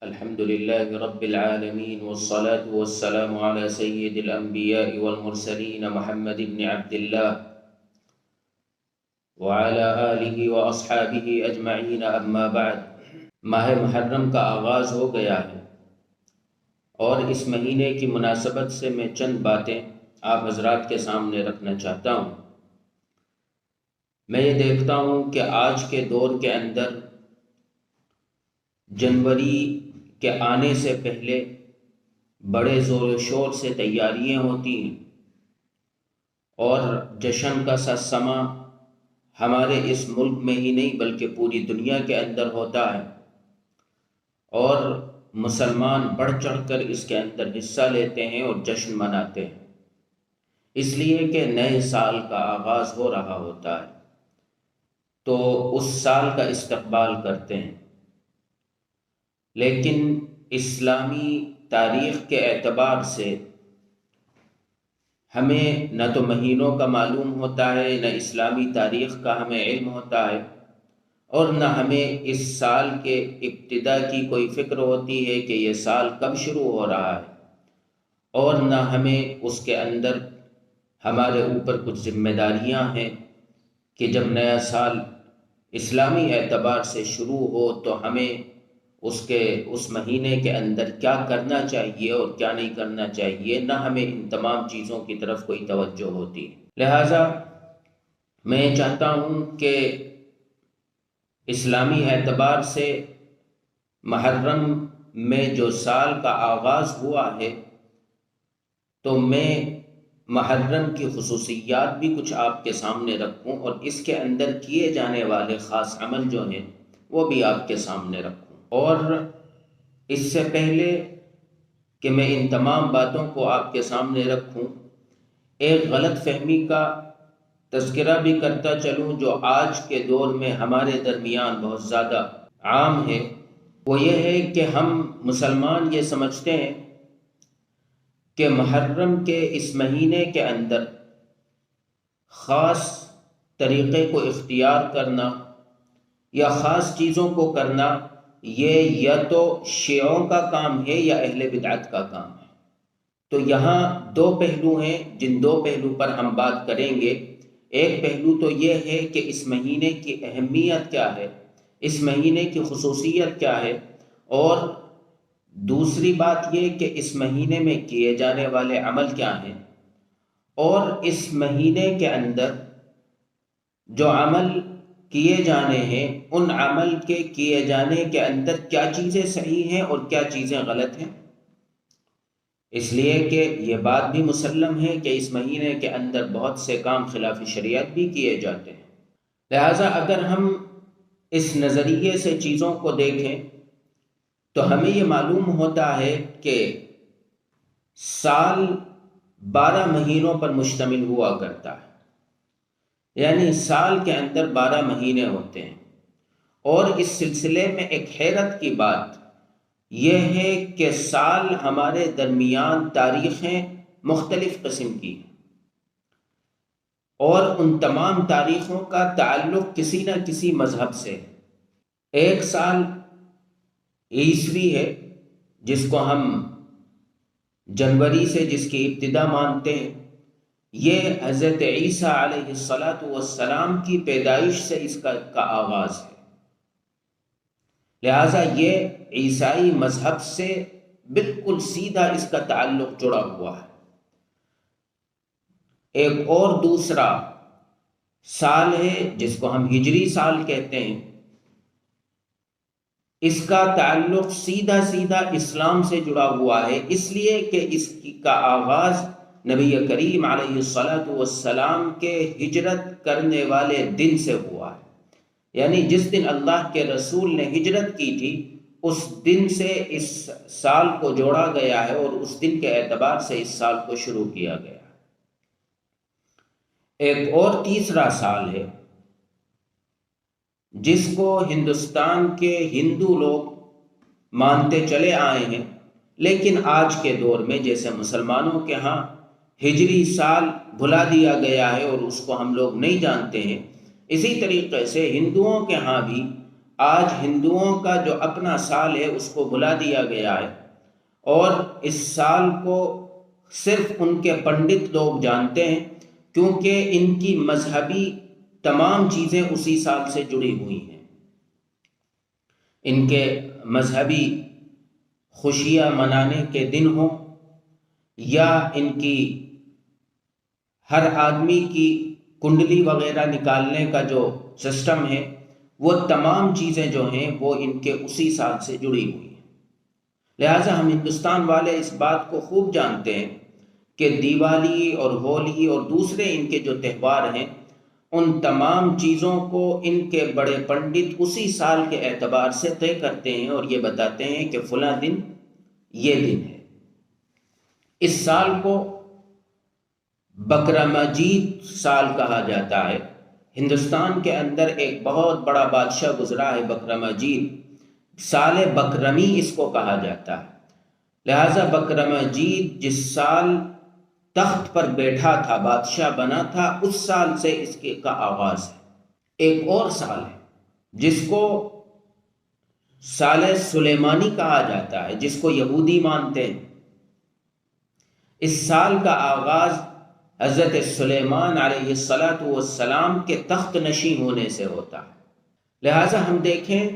الحمد لله رب العالمين والصلاة والسلام على سيد الأنبياء والمرسلين محمد بن عبد الله وعلى آله وأصحابه أجمعين أما بعد۔ ماہ محرم کا آغاز ہو گیا ہے اور اس مہینے کی مناسبت سے میں چند باتیں آپ حضرات کے سامنے رکھنا چاہتا ہوں۔ میں یہ دیکھتا ہوں کہ آج کے دور کے اندر جنوری کے آنے سے پہلے بڑے زور و شور سے تیاریاں ہوتی ہیں اور جشن کا سما ہمارے اس ملک میں ہی نہیں بلکہ پوری دنیا کے اندر ہوتا ہے، اور مسلمان بڑھ چڑھ کر اس کے اندر حصہ لیتے ہیں اور جشن مناتے ہیں، اس لیے کہ نئے سال کا آغاز ہو رہا ہوتا ہے تو اس سال کا استقبال کرتے ہیں۔ لیکن اسلامی تاریخ کے اعتبار سے ہمیں نہ تو مہینوں کا معلوم ہوتا ہے، نہ اسلامی تاریخ کا ہمیں علم ہوتا ہے، اور نہ ہمیں اس سال کے ابتدا کی کوئی فکر ہوتی ہے کہ یہ سال کب شروع ہو رہا ہے، اور نہ ہمیں اس کے اندر ہمارے اوپر کچھ ذمہ داریاں ہیں کہ جب نیا سال اسلامی اعتبار سے شروع ہو تو ہمیں اس مہینے کے اندر کیا کرنا چاہیے اور کیا نہیں کرنا چاہیے، نہ ہمیں ان تمام چیزوں کی طرف کوئی توجہ ہوتی ہے۔ لہٰذا میں چاہتا ہوں کہ اسلامی اعتبار سے محرم میں جو سال کا آغاز ہوا ہے تو میں محرم کی خصوصیات بھی کچھ آپ کے سامنے رکھوں اور اس کے اندر کیے جانے والے خاص عمل جو ہیں وہ بھی آپ کے سامنے رکھوں۔ اور اس سے پہلے کہ میں ان تمام باتوں کو آپ کے سامنے رکھوں، ایک غلط فہمی کا تذکرہ بھی کرتا چلوں جو آج کے دور میں ہمارے درمیان بہت زیادہ عام ہے۔ وہ یہ ہے کہ ہم مسلمان یہ سمجھتے ہیں کہ محرم کے اس مہینے کے اندر خاص طریقے کو اختیار کرنا یا خاص چیزوں کو کرنا یہ یا تو شیعوں کا کام ہے یا اہل بدعت کا کام ہے۔ تو یہاں دو پہلو ہیں جن دو پہلو پر ہم بات کریں گے۔ ایک پہلو تو یہ ہے کہ اس مہینے کی اہمیت کیا ہے، اس مہینے کی خصوصیت کیا ہے، اور دوسری بات یہ کہ اس مہینے میں کیے جانے والے عمل کیا ہیں، اور اس مہینے کے اندر جو عمل کیے جانے ہیں ان عمل کے کیے جانے کے اندر کیا چیزیں صحیح ہیں اور کیا چیزیں غلط ہیں، اس لیے کہ یہ بات بھی مسلم ہے کہ اس مہینے کے اندر بہت سے کام خلاف شریعت بھی کیے جاتے ہیں۔ لہٰذا اگر ہم اس نظریے سے چیزوں کو دیکھیں تو ہمیں یہ معلوم ہوتا ہے کہ سال 12 مہینوں پر مشتمل ہوا کرتا ہے، یعنی سال کے اندر 12 مہینے ہوتے ہیں، اور اس سلسلے میں ایک حیرت کی بات یہ ہے کہ سال ہمارے درمیان تاریخیں مختلف قسم کی ہیں، اور ان تمام تاریخوں کا تعلق کسی نہ کسی مذہب سے ہے۔ ایک سال عیسوی ہے جس کو ہم جنوری سے جس کی ابتدا مانتے ہیں، یہ حضرت عیسیٰ علیہ السلام کی پیدائش سے اس کا آغاز ہے، لہٰذا یہ عیسائی مذہب سے بالکل سیدھا اس کا تعلق جڑا ہوا ہے۔ ایک اور دوسرا سال ہے جس کو ہم ہجری سال کہتے ہیں، اس کا تعلق سیدھا اسلام سے جڑا ہوا ہے، اس لیے کہ اس کا آغاز نبی کریم علیہ السلام کے ہجرت کرنے والے دن سے ہوا ہے، یعنی جس دن اللہ کے رسول نے ہجرت کی تھی اس دن سے اس سال کو جوڑا گیا ہے، اور اس دن کے اعتبار سے اس سال کو شروع کیا گیا ہے۔ ایک اور تیسرا سال ہے جس کو ہندوستان کے ہندو لوگ مانتے چلے آئے ہیں، لیکن آج کے دور میں جیسے مسلمانوں کے ہاں ہجری سال بھلا دیا گیا ہے اور اس کو ہم لوگ نہیں جانتے ہیں، اسی طریقے سے ہندوؤں کے ہاں بھی آج ہندوؤں کا جو اپنا سال ہے اس کو بلا دیا گیا ہے، اور اس سال کو صرف ان کے پنڈت لوگ جانتے ہیں، کیونکہ ان کی مذہبی تمام چیزیں اسی سال سے جڑی ہوئی ہیں۔ ان کے مذہبی خوشیاں منانے کے دن ہوں، یا ان کی ہر آدمی کی کنڈلی وغیرہ نکالنے کا جو سسٹم ہے، وہ تمام چیزیں جو ہیں وہ ان کے اسی سال سے جڑی ہوئی ہیں۔ لہٰذا ہم ہندوستان والے اس بات کو خوب جانتے ہیں کہ دیوالی اور ہولی اور دوسرے ان کے جو تہوار ہیں، ان تمام چیزوں کو ان کے بڑے پنڈت اسی سال کے اعتبار سے طے کرتے ہیں اور یہ بتاتے ہیں کہ فلاں دن یہ دن ہے۔ اس سال کو بکرمجید سال کہا جاتا ہے۔ ہندوستان کے اندر ایک بہت بڑا بادشاہ گزرا ہے بکرمجید، سال بکرمی اس کو کہا جاتا ہے۔ لہٰذا بکرمجید جس سال تخت پر بیٹھا تھا، بادشاہ بنا تھا، اس سال سے اس کا آغاز ہے۔ ایک اور سال ہے جس کو سال سلیمانی کہا جاتا ہے، جس کو یہودی مانتے ہیں۔ اس سال کا آغاز حضرت سلیمان علیہ السلام کے تخت نشین ہونے سے ہوتا ہے۔ لہٰذا ہم دیکھیں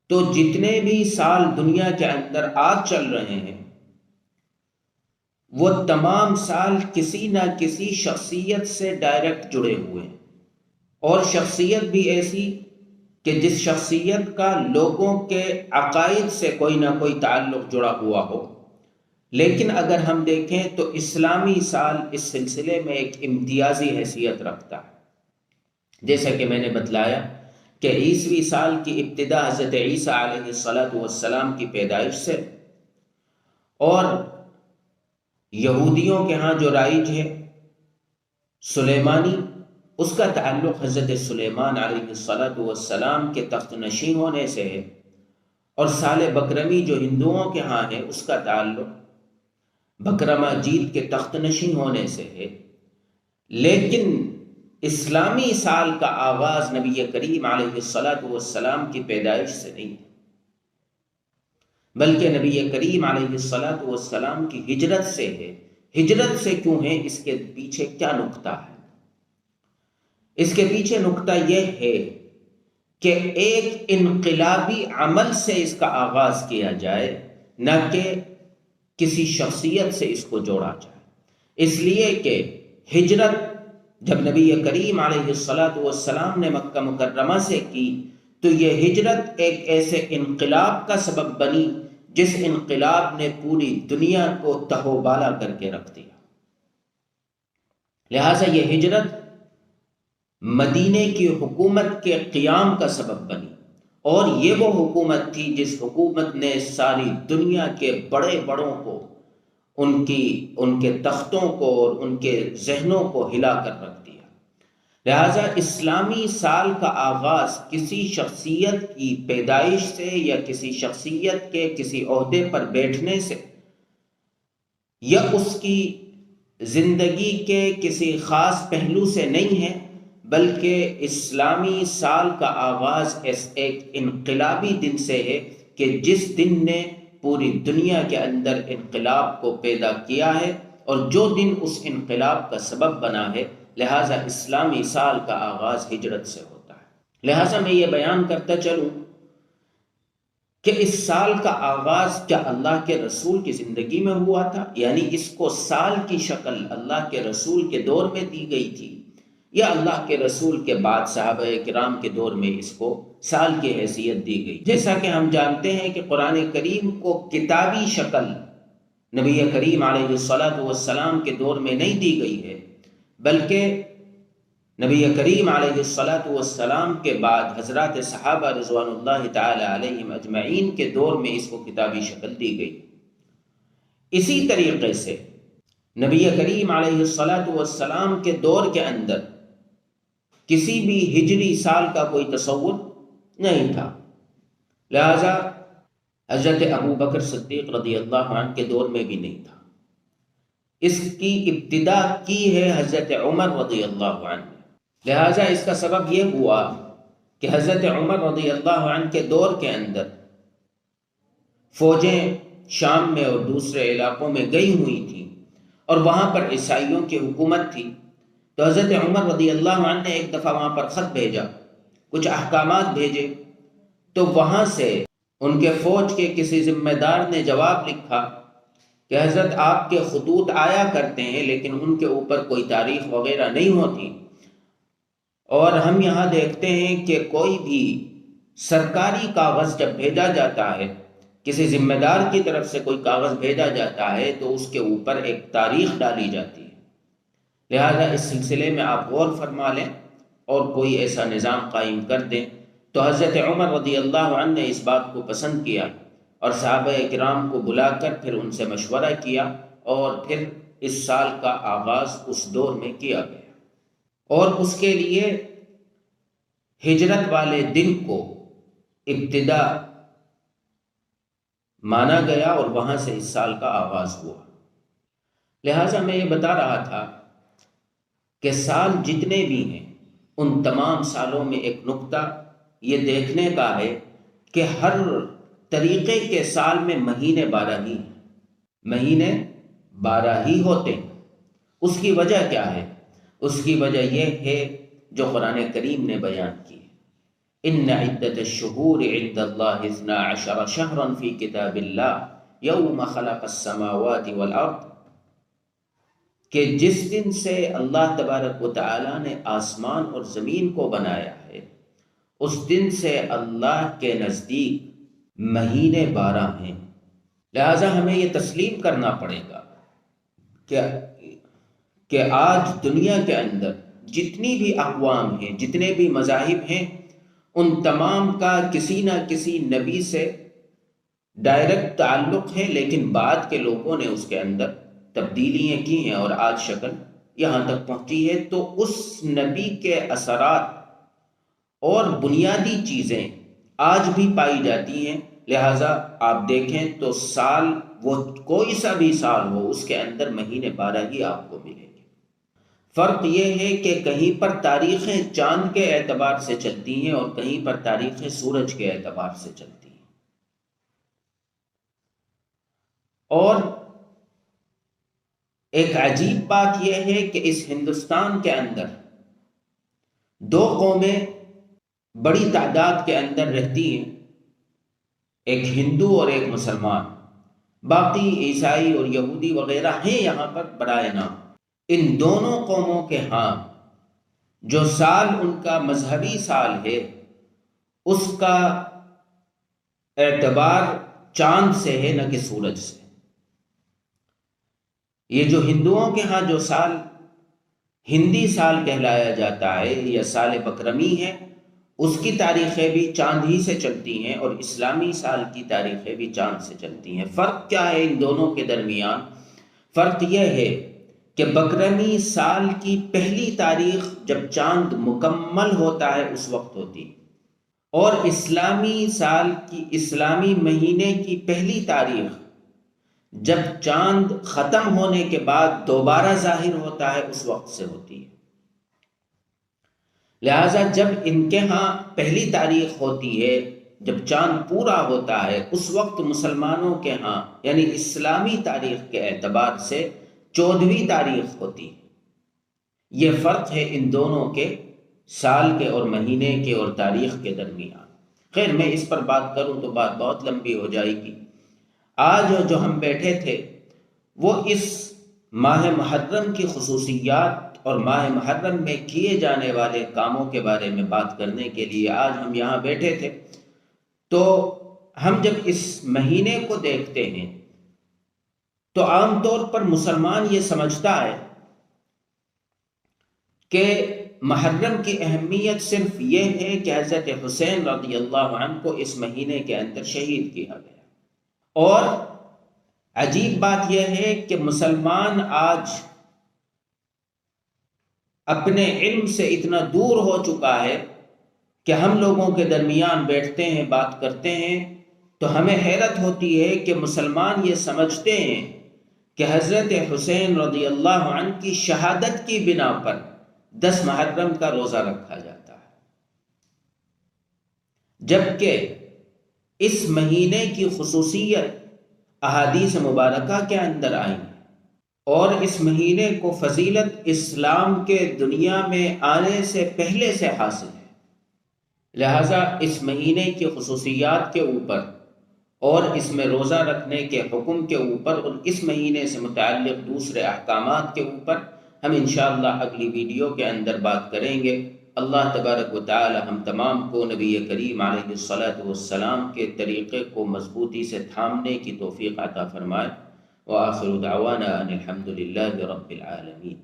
تو جتنے بھی سال دنیا کے اندر آج چل رہے ہیں، وہ تمام سال کسی نہ کسی شخصیت سے ڈائریکٹ جڑے ہوئے ہیں، اور شخصیت بھی ایسی کہ جس شخصیت کا لوگوں کے عقائد سے کوئی نہ کوئی تعلق جڑا ہوا ہو۔ لیکن اگر ہم دیکھیں تو اسلامی سال اس سلسلے میں ایک امتیازی حیثیت رکھتا ہے۔ جیسا کہ میں نے بتلایا کہ عیسوی سال کی ابتدا حضرت عیسیٰ علیہ السلام کی پیدائش سے، اور یہودیوں کے ہاں جو رائج ہے سلیمانی، اس کا تعلق حضرت سلیمان علیہ السلام کے تخت نشین ہونے سے ہے، اور سال بکرمی جو ہندوؤں کے ہاں ہے اس کا تعلق بکرمجید کے تخت نشین ہونے سے ہے۔ لیکن اسلامی سال کا آغاز نبی کریم علیہ السلام کی پیدائش سے نہیں ہے، بلکہ نبی کریم علیہ السلام کی ہجرت سے ہے۔ ہجرت سے کیوں ہے؟ اس کے پیچھے کیا نکتہ ہے؟ اس کے پیچھے نکتہ یہ ہے کہ ایک انقلابی عمل سے اس کا آغاز کیا جائے، نہ کہ کسی شخصیت سے اس کو جوڑا جائے۔ اس لیے کہ ہجرت جب نبی کریم علیہ السلام نے مکہ مکرمہ سے کی، تو یہ ہجرت ایک ایسے انقلاب کا سبب بنی جس انقلاب نے پوری دنیا کو تہو بالا کر کے رکھ دیا۔ لہٰذا یہ ہجرت مدینے کی حکومت کے قیام کا سبب بنی، اور یہ وہ حکومت تھی جس حکومت نے ساری دنیا کے بڑے بڑوں کو، ان کے تختوں کو اور ان کے ذہنوں کو ہلا کر رکھ دیا۔ لہٰذا اسلامی سال کا آغاز کسی شخصیت کی پیدائش سے یا کسی شخصیت کے کسی عہدے پر بیٹھنے سے یا اس کی زندگی کے کسی خاص پہلو سے نہیں ہے، بلکہ اسلامی سال کا آغاز ایک انقلابی دن سے ہے کہ جس دن نے پوری دنیا کے اندر انقلاب کو پیدا کیا ہے، اور جو دن اس انقلاب کا سبب بنا ہے۔ لہٰذا اسلامی سال کا آغاز ہجرت سے ہوتا ہے۔ لہٰذا میں یہ بیان کرتا چلوں کہ اس سال کا آغاز کیا اللہ کے رسول کی زندگی میں ہوا تھا، یعنی اس کو سال کی شکل اللہ کے رسول کے دور میں دی گئی تھی، یا اللہ کے رسول کے بعد صحابہ کرام کے دور میں اس کو سال کی حیثیت دی گئی؟ جیسا کہ ہم جانتے ہیں کہ قرآن کریم کو کتابی شکل نبی کریم علیہ السلام کے دور میں نہیں دی گئی ہے، بلکہ نبی کریم علیہ السلام کے بعد حضرات صحابہ رضوان اللہ تعالی علیہم اجمعین کے دور میں اس کو کتابی شکل دی گئی۔ اسی طریقے سے نبی کریم علیہ السلام کے دور کے اندر کسی بھی ہجری سال کا کوئی تصور نہیں تھا، لہذا حضرت ابو بکر صدیق رضی اللہ عنہ کے دور میں بھی نہیں تھا۔ اس کی ابتدا کی ہے حضرت عمر رضی اللہ عنہ۔ لہٰذا اس کا سبب یہ ہوا کہ حضرت عمر رضی اللہ عنہ کے دور کے اندر فوجیں شام میں اور دوسرے علاقوں میں گئی ہوئی تھیں اور وہاں پر عیسائیوں کی حکومت تھی، تو حضرت عمر رضی اللہ عنہ نے ایک دفعہ وہاں پر خط بھیجا، کچھ احکامات بھیجے، تو وہاں سے ان کے فوج کے کسی ذمہ دار نے جواب لکھا کہ حضرت آپ کے خطوط آیا کرتے ہیں لیکن ان کے اوپر کوئی تاریخ وغیرہ نہیں ہوتی، اور ہم یہاں دیکھتے ہیں کہ کوئی بھی سرکاری کاغذ جب بھیجا جاتا ہے، کسی ذمہ دار کی طرف سے کوئی کاغذ بھیجا جاتا ہے تو اس کے اوپر ایک تاریخ ڈالی جاتی ہے، لہذا اس سلسلے میں آپ غور فرما لیں اور کوئی ایسا نظام قائم کر دیں۔ تو حضرت عمر رضی اللہ عنہ نے اس بات کو پسند کیا اور صحابہ کرام کو بلا کر پھر ان سے مشورہ کیا، اور پھر اس سال کا آغاز اس دور میں کیا گیا، اور اس کے لیے ہجرت والے دن کو ابتدا مانا گیا اور وہاں سے اس سال کا آغاز ہوا۔ لہٰذا میں یہ بتا رہا تھا کہ سال جتنے بھی ہیں ان تمام سالوں میں ایک نقطہ یہ دیکھنے کا ہے کہ ہر طریقے کے سال میں مہینے 12 ہی ہیں، مہینے 12 ہی ہوتے ہیں۔ اس کی وجہ کیا ہے؟ اس کی وجہ یہ ہے جو قرآن کریم نے بیان کی ہے، ان عدت الشہور عند اللہ 12 شہرا فی کتاب اللہ یوم خلق السماوات والارض، کہ جس دن سے اللہ تبارک و تعالی نے آسمان اور زمین کو بنایا ہے اس دن سے اللہ کے نزدیک مہینے 12 ہیں۔ لہٰذا ہمیں یہ تسلیم کرنا پڑے گا کہ آج دنیا کے اندر جتنی بھی اقوام ہیں، جتنے بھی مذاہب ہیں، ان تمام کا کسی نہ کسی نبی سے ڈائریکٹ تعلق ہے، لیکن بعد کے لوگوں نے اس کے اندر تبدیلیاں کی ہیں اور آج شکل یہاں تک پہنچی ہے۔ تو اس نبی کے اثرات اور بنیادی چیزیں آج بھی پائی جاتی ہیں، لہٰذا آپ دیکھیں تو سال وہ کوئی سا بھی سال ہو اس کے اندر مہینے 12 ہی آپ کو ملیں گے۔ فرق یہ ہے کہ کہیں پر تاریخیں چاند کے اعتبار سے چلتی ہیں اور کہیں پر تاریخیں سورج کے اعتبار سے چلتی ہیں۔ اور ایک عجیب بات یہ ہے کہ اس ہندوستان کے اندر 2 قومیں بڑی تعداد کے اندر رہتی ہیں، ایک ہندو اور ایک مسلمان، باقی عیسائی اور یہودی وغیرہ ہیں یہاں پر برائے نام۔ ان دونوں قوموں کے ہاں جو سال ان کا مذہبی سال ہے اس کا اعتبار چاند سے ہے نہ کہ سورج سے۔ یہ جو ہندوؤں کے ہاں جو سال ہندی سال کہلایا جاتا ہے یا سال بکرمی ہے، اس کی تاریخیں بھی چاند ہی سے چلتی ہیں، اور اسلامی سال کی تاریخیں بھی چاند سے چلتی ہیں۔ فرق کیا ہے ان دونوں کے درمیان؟ فرق یہ ہے کہ بکرمی سال کی پہلی تاریخ جب چاند مکمل ہوتا ہے اس وقت ہوتی ہے، اور اسلامی سال کی اسلامی مہینے کی پہلی تاریخ جب چاند ختم ہونے کے بعد دوبارہ ظاہر ہوتا ہے اس وقت سے ہوتی ہے۔ لہٰذا جب ان کے ہاں پہلی تاریخ ہوتی ہے جب چاند پورا ہوتا ہے، اس وقت مسلمانوں کے ہاں یعنی اسلامی تاریخ کے اعتبار سے 14ویں تاریخ ہوتی ہے۔ یہ فرق ہے ان دونوں کے سال کے اور مہینے کے اور تاریخ کے درمیان۔ خیر، میں اس پر بات کروں تو بات بہت لمبی ہو جائے گی۔ آج جو ہم بیٹھے تھے وہ اس ماہ محرم کی خصوصیات اور ماہ محرم میں کیے جانے والے کاموں کے بارے میں بات کرنے کے لیے آج ہم یہاں بیٹھے تھے۔ تو ہم جب اس مہینے کو دیکھتے ہیں تو عام طور پر مسلمان یہ سمجھتا ہے کہ محرم کی اہمیت صرف یہ ہے کہ حضرت حسین رضی اللہ عنہ کو اس مہینے کے اندر شہید کیا گیا، اور عجیب بات یہ ہے کہ مسلمان آج اپنے علم سے اتنا دور ہو چکا ہے کہ ہم لوگوں کے درمیان بیٹھتے ہیں، بات کرتے ہیں تو ہمیں حیرت ہوتی ہے کہ مسلمان یہ سمجھتے ہیں کہ حضرت حسین رضی اللہ عنہ کی شہادت کی بنا پر 10 محرم کا روزہ رکھا جاتا ہے۔ جبکہ اس مہینے کی خصوصیت احادیث مبارکہ کے اندر آئی ہے، اور اس مہینے کو فضیلت اسلام کے دنیا میں آنے سے پہلے سے حاصل ہے۔ لہٰذا اس مہینے کی خصوصیات کے اوپر اور اس میں روزہ رکھنے کے حکم کے اوپر اور اس مہینے سے متعلق دوسرے احکامات کے اوپر ہم انشاءاللہ اگلی ویڈیو کے اندر بات کریں گے۔ اللہ تبارک و تعالی ہم تمام کو نبی کریم علیہ الصلاۃ والسلام کے طریقے کو مضبوطی سے تھامنے کی توفیق عطا فرمائے۔ وآخر دعوانا ان الحمد للہ رب العالمین۔